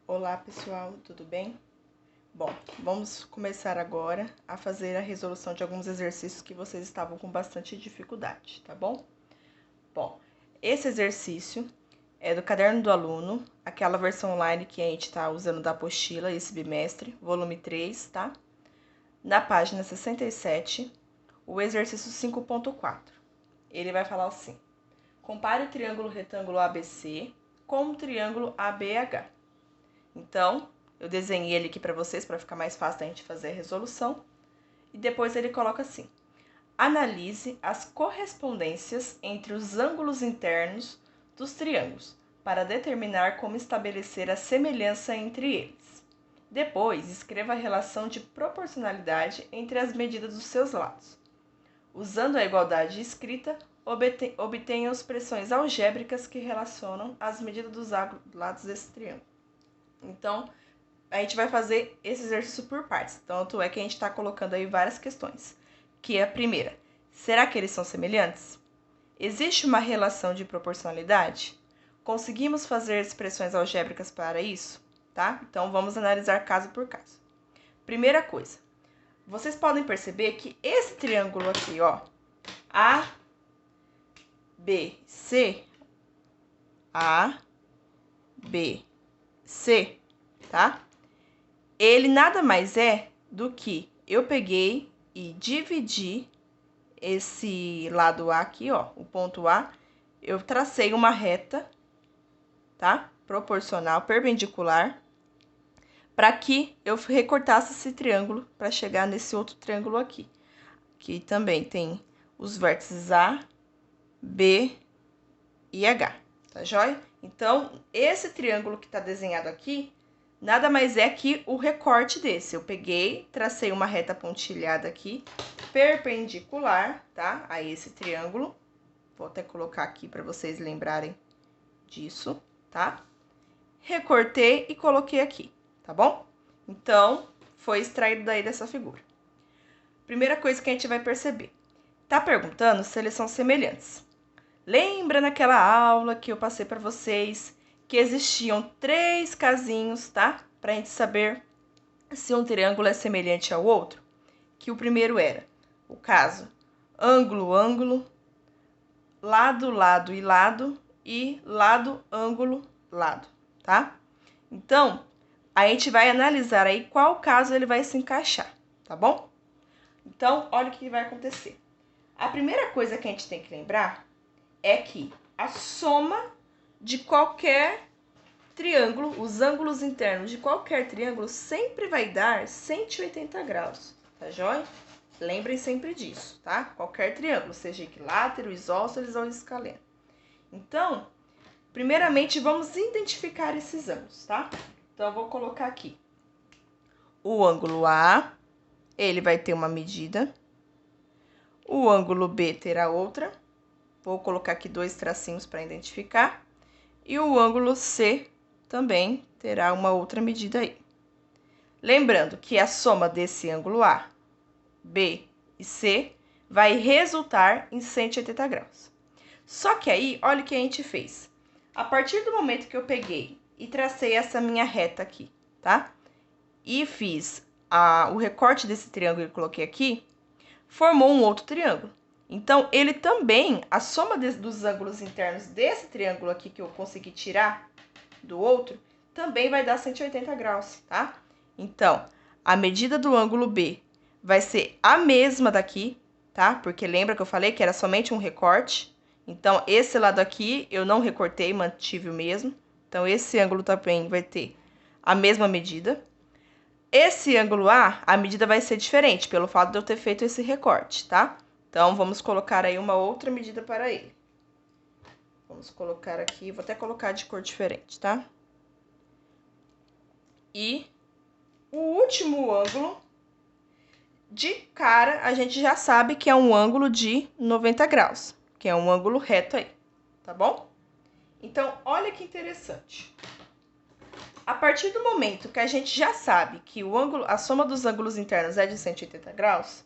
Olá pessoal, tudo bem? Bom, vamos começar agora a fazer a resolução de alguns exercícios que vocês estavam com bastante dificuldade, tá bom? Bom, esse exercício é do Caderno do Aluno, aquela versão online que a gente está usando da apostila esse bimestre, volume 3, tá? Na página 67, o exercício 5.4. Ele vai falar assim: compare o triângulo retângulo ABC com o triângulo ABH. Então, eu desenhei ele aqui para vocês, para ficar mais fácil da gente fazer a resolução. E depois ele coloca assim: analise as correspondências entre os ângulos internos dos triângulos, para determinar como estabelecer a semelhança entre eles. Depois, escreva a relação de proporcionalidade entre as medidas dos seus lados. Usando a igualdade escrita, obtenha expressões algébricas que relacionam as medidas dos lados desse triângulo. Então, a gente vai fazer esse exercício por partes. Tanto é que a gente está colocando aí várias questões. Que é a primeira: será que eles são semelhantes? Existe uma relação de proporcionalidade? Conseguimos fazer expressões algébricas para isso? Tá? Então, vamos analisar caso por caso. Primeira coisa, vocês podem perceber que esse triângulo aqui, ó, A, B, C, A, B, C, tá? Ele nada mais é do que eu peguei e dividi esse lado A aqui, ó, o ponto A, eu tracei uma reta, tá? Proporcional, perpendicular, para que eu recortasse esse triângulo para chegar nesse outro triângulo aqui, que também tem os vértices A, B e H, tá joia? Então, esse triângulo que está desenhado aqui nada mais é que o recorte desse. Eu peguei, tracei uma reta pontilhada aqui, perpendicular, tá? A esse triângulo. Vou até colocar aqui para vocês lembrarem disso, tá? Recortei e coloquei aqui, tá bom? Então, foi extraído daí dessa figura. Primeira coisa que a gente vai perceber. Tá perguntando se eles são semelhantes. Lembra naquela aula que eu passei para vocês que existiam 3 casinhos, tá? Para a gente saber se um triângulo é semelhante ao outro. Que o primeiro era o caso ângulo, ângulo, lado, lado e lado ângulo, lado, tá? Então, a gente vai analisar aí qual caso ele vai se encaixar, tá bom? Então, olha o que vai acontecer. A primeira coisa que a gente tem que lembrar é que a soma de qualquer triângulo, os ângulos internos de qualquer triângulo sempre vai dar 180 graus, tá joia? Lembrem sempre disso, tá? Qualquer triângulo, seja equilátero, isósceles ou escaleno. Então, primeiramente, vamos identificar esses ângulos, tá? Então, eu vou colocar aqui o ângulo A, ele vai ter uma medida. O ângulo B terá outra. Vou colocar aqui 2 tracinhos para identificar. E o ângulo C também terá uma outra medida aí. Lembrando que a soma desse ângulo A, B e C vai resultar em 180 graus. Só que aí, olha o que a gente fez. A partir do momento que eu peguei e tracei essa minha reta aqui, tá? E fiz o recorte desse triângulo que eu coloquei aqui, formou um outro triângulo. Então, ele também, a soma dos ângulos internos desse triângulo aqui que eu consegui tirar do outro, também vai dar 180 graus, tá? Então, a medida do ângulo B vai ser a mesma daqui, tá? Porque lembra que eu falei que era somente um recorte? Então, esse lado aqui eu não recortei, mantive o mesmo. Então, esse ângulo também vai ter a mesma medida. Esse ângulo A medida vai ser diferente, pelo fato de eu ter feito esse recorte, tá? Então, vamos colocar aí uma outra medida para ele. Vamos colocar aqui, vou até colocar de cor diferente, tá? E o último ângulo, de cara, a gente já sabe que é um ângulo de 90 graus, que é um ângulo reto aí, tá bom? Então, olha que interessante. A partir do momento que a gente já sabe que a soma dos ângulos internos é de 180 graus,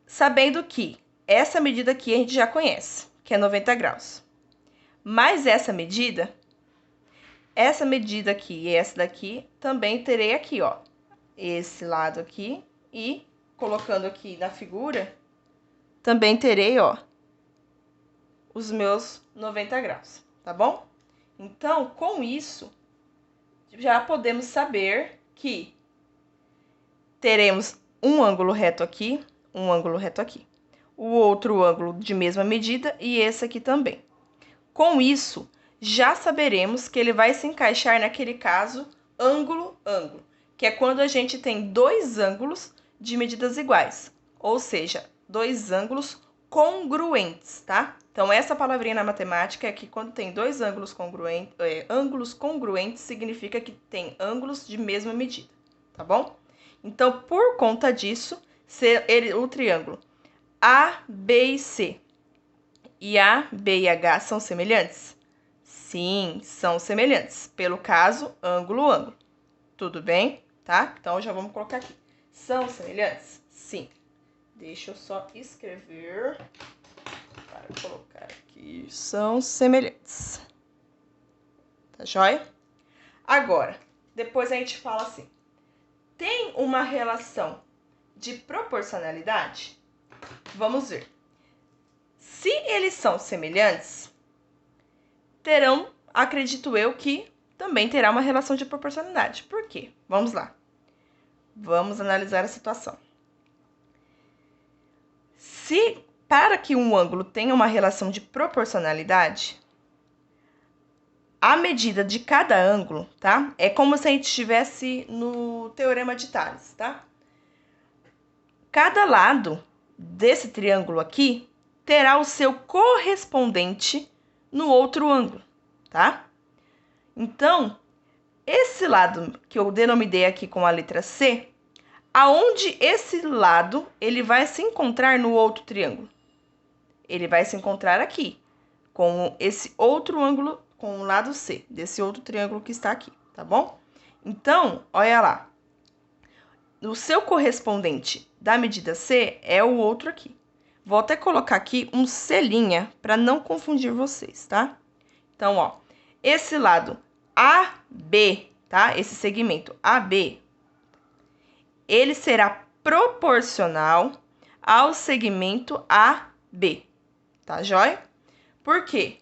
sabendo que essa medida aqui a gente já conhece, que é 90 graus. Mas essa medida, essa medida aqui e essa daqui também terei aqui, ó. Esse lado aqui e colocando aqui na figura, também terei, ó, os meus 90 graus, tá bom? Então, com isso, já podemos saber que teremos um ângulo reto aqui, um ângulo reto aqui. O outro ângulo de mesma medida e esse aqui também. Com isso, já saberemos que ele vai se encaixar naquele caso ângulo-ângulo, que é quando a gente tem dois ângulos de medidas iguais, ou seja, dois ângulos congruentes, tá? Então, essa palavrinha na matemática é que quando tem dois ângulos congruentes, significa que tem ângulos de mesma medida, tá bom? Então, por conta disso, o triângulo A, B e C e A, B e H são semelhantes? Sim, são semelhantes. Pelo caso, ângulo-ângulo. Tudo bem? Tá? Então, já vamos colocar aqui. São semelhantes? Sim. Deixa eu só escrever para colocar aqui. São semelhantes. Tá joia? Agora, depois a gente fala assim. Tem uma relação de proporcionalidade? Vamos ver. Se eles são semelhantes, terão, acredito eu, que também terá uma relação de proporcionalidade. Por quê? Vamos lá. Vamos analisar a situação. Se para que um ângulo tenha uma relação de proporcionalidade, a medida de cada ângulo, tá? É como se a gente estivesse no Teorema de Tales, tá? Cada lado desse triângulo aqui terá o seu correspondente no outro ângulo, tá? Então, esse lado que eu denominei aqui com a letra C, aonde esse lado ele vai se encontrar no outro triângulo? Ele vai se encontrar aqui, com esse outro ângulo, com o lado C, desse outro triângulo que está aqui, tá bom? Então, olha lá. O seu correspondente da medida C é o outro aqui. Vou até colocar aqui um selinha para não confundir vocês, tá? Então, ó, esse lado AB, tá? Esse segmento AB, ele será proporcional ao segmento AB, tá joia? Por quê?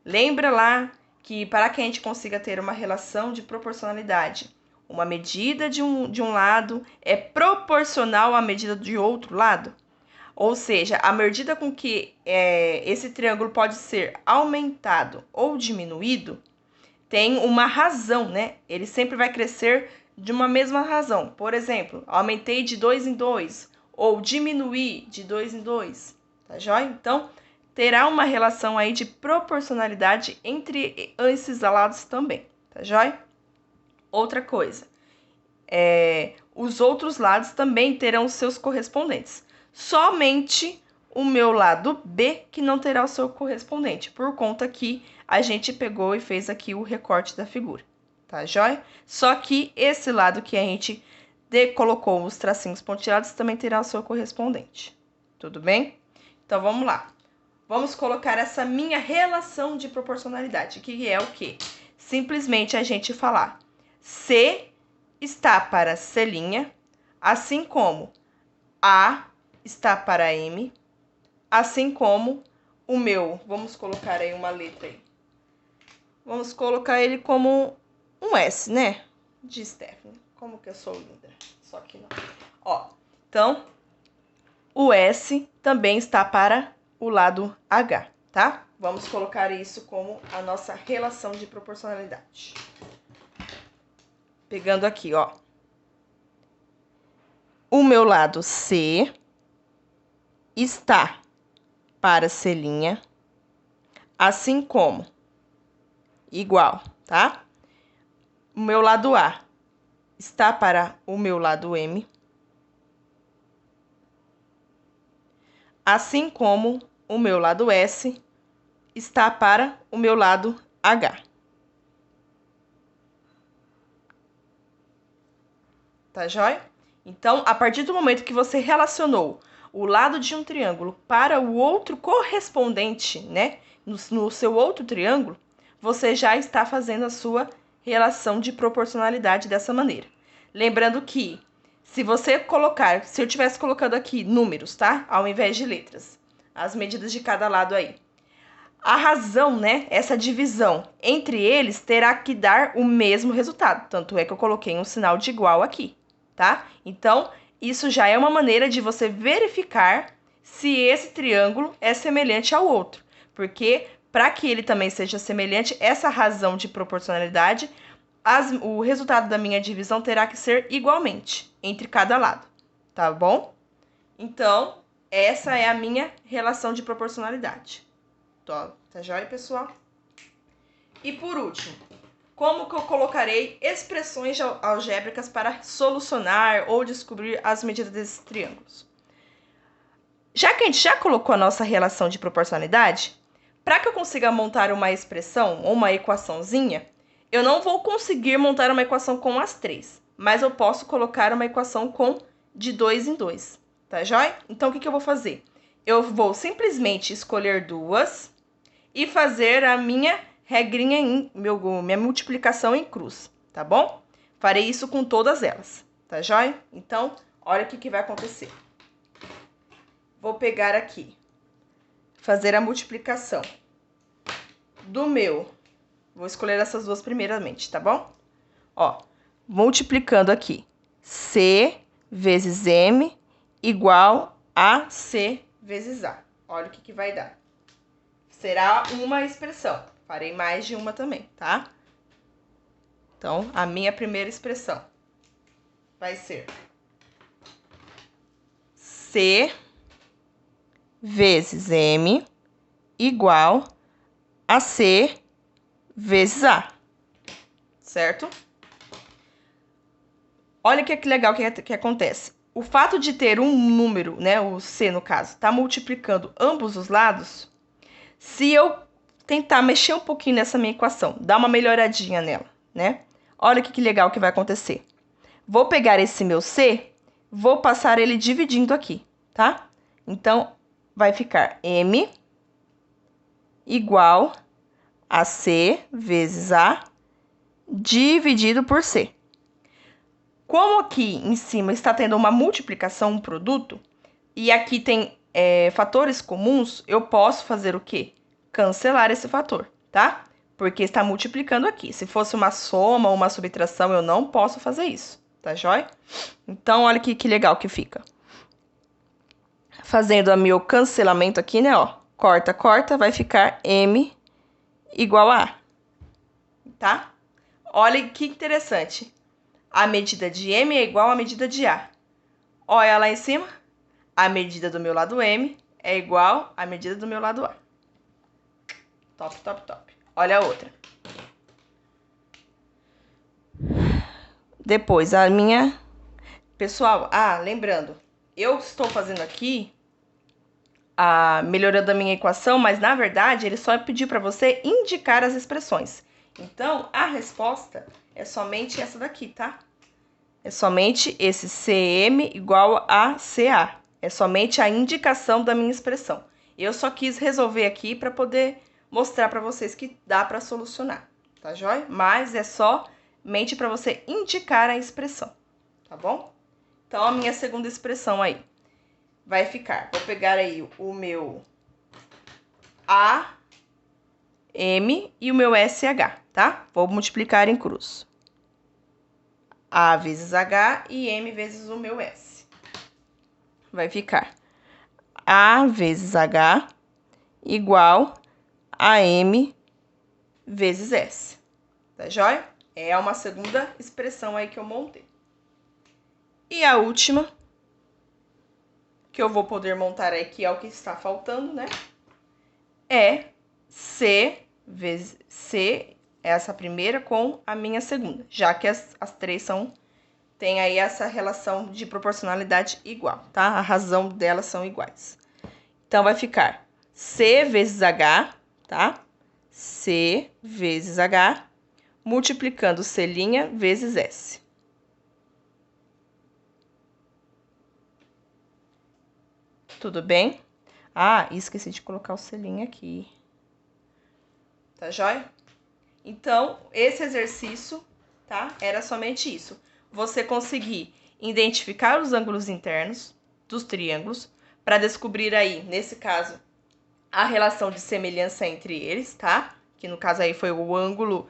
Lembra lá que para que a gente consiga ter uma relação de proporcionalidade, uma medida de um lado é proporcional à medida de outro lado? Ou seja, a medida com que esse triângulo pode ser aumentado ou diminuído tem uma razão, né? Ele sempre vai crescer de uma mesma razão. Por exemplo, aumentei de 2 em 2 ou diminuí de 2 em 2, tá joia? Então, terá uma relação aí de proporcionalidade entre esses lados também, tá joia? Outra coisa, os outros lados também terão os seus correspondentes. Somente o meu lado B que não terá o seu correspondente, por conta que a gente pegou e fez aqui o recorte da figura, tá joia? Só que esse lado que a gente colocou os tracinhos pontilhados também terá o seu correspondente, tudo bem? Então, vamos lá. Vamos colocar essa minha relação de proporcionalidade, que é o quê? Simplesmente a gente falar C está para C', assim como A está para M, assim como o meu, vamos colocar aí uma letra aí. Vamos colocar ele como um S, né? De Stephanie. Como que eu sou linda. Só que não. Ó, então, o S também está para o lado H, tá? Vamos colocar isso como a nossa relação de proporcionalidade. Pegando aqui, ó. O meu lado C está para C', assim como, igual, tá? O meu lado A está para o meu lado M, assim como o meu lado S está para o meu lado H. Tá joia? Então, a partir do momento que você relacionou o lado de um triângulo para o outro correspondente, né, no seu outro triângulo, você já está fazendo a sua relação de proporcionalidade dessa maneira. Lembrando que, se eu tivesse colocando aqui números, tá? Ao invés de letras, as medidas de cada lado aí. A razão, né, essa divisão entre eles terá que dar o mesmo resultado. Tanto é que eu coloquei um sinal de igual aqui, tá? Então, isso já é uma maneira de você verificar se esse triângulo é semelhante ao outro. Porque, para que ele também seja semelhante, essa razão de proporcionalidade, o resultado da minha divisão terá que ser igualmente entre cada lado, tá bom? Então, essa é a minha relação de proporcionalidade. Tá joia, pessoal? E por último, como que eu colocarei expressões algébricas para solucionar ou descobrir as medidas desses triângulos? Já que a gente já colocou a nossa relação de proporcionalidade, para que eu consiga montar uma expressão ou uma equaçãozinha, eu não vou conseguir montar uma equação com as três, mas eu posso colocar uma equação com de 2 em 2, tá joia? Então, o que eu vou fazer? Eu vou simplesmente escolher duas e fazer a minha regrinha, minha multiplicação em cruz, tá bom? Farei isso com todas elas, tá joia? Então, olha o que vai acontecer. Vou pegar aqui, fazer a multiplicação do meu. Vou escolher essas duas primeiramente, tá bom? Ó, multiplicando aqui, C vezes M igual a C vezes A. Olha o que vai dar. Será uma expressão. Farei mais de uma também, tá? Então, a minha primeira expressão vai ser C vezes M igual a C vezes A, certo? Olha que legal que acontece. O fato de ter um número, né, o C no caso, tá multiplicando ambos os lados, se eu tentar mexer um pouquinho nessa minha equação, dar uma melhoradinha nela, né? Olha que legal que vai acontecer. Vou pegar esse meu C, vou passar ele dividindo aqui, tá? Então, vai ficar M igual a C vezes A dividido por C. Como aqui em cima está tendo uma multiplicação, um produto, e aqui tem fatores comuns, eu posso fazer o quê? Cancelar esse fator, tá? Porque está multiplicando aqui. Se fosse uma soma ou uma subtração, eu não posso fazer isso, tá joia? Então, olha que legal que fica. Fazendo o meu cancelamento aqui, né, ó. Corta, corta, vai ficar M igual a A, tá? Olha que interessante. A medida de M é igual à medida de A. Olha lá em cima. A medida do meu lado M é igual à medida do meu lado A. Top, top, top. Olha a outra. Depois, a minha... Pessoal, lembrando, eu estou fazendo aqui melhorando a minha equação, mas na verdade ele só pediu para você indicar as expressões. Então, a resposta é somente essa daqui, tá? É somente esse CM igual a CA. É somente a indicação da minha expressão. Eu só quis resolver aqui para poder mostrar para vocês que dá para solucionar, tá joia? Mas é somente para você indicar a expressão, tá bom? Então, a minha segunda expressão aí vai ficar, vou pegar aí o meu AM e o meu SH, tá? Vou multiplicar em cruz. A vezes H e M vezes o meu S. Vai ficar A vezes H igual a M vezes S. Tá joia? É uma segunda expressão aí que eu montei. E a última, que eu vou poder montar aqui, é o que está faltando, né? É C vezes C, essa primeira com a minha segunda, já que as três tem aí essa relação de proporcionalidade igual, tá? A razão delas são iguais. Então, vai ficar C vezes H, tá? C vezes H, multiplicando C' vezes S. Tudo bem? Esqueci de colocar o C' aqui. Tá joia? Então, esse exercício, tá? Era somente isso. Você conseguir identificar os ângulos internos dos triângulos para descobrir aí, nesse caso, a relação de semelhança entre eles, tá? Que no caso aí foi o ângulo,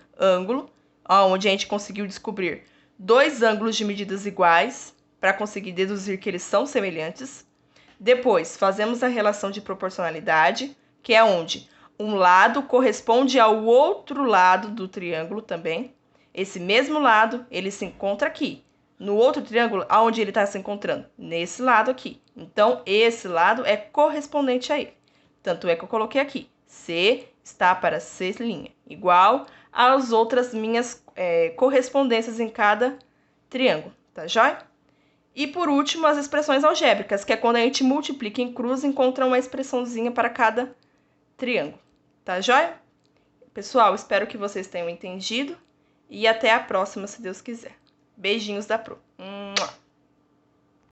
onde a gente conseguiu descobrir dois ângulos de medidas iguais para conseguir deduzir que eles são semelhantes. Depois, fazemos a relação de proporcionalidade, que é onde um lado corresponde ao outro lado do triângulo também. Esse mesmo lado, ele se encontra aqui. No outro triângulo, aonde ele está se encontrando? Nesse lado aqui. Então, esse lado é correspondente a ele. Tanto é que eu coloquei aqui. C está para C', igual às outras minhas correspondências em cada triângulo. Tá joia? E por último, as expressões algébricas, que é quando a gente multiplica em cruz e encontra uma expressãozinha para cada triângulo. Tá joia? Pessoal, espero que vocês tenham entendido e até a próxima, se Deus quiser. Beijinhos da Pro.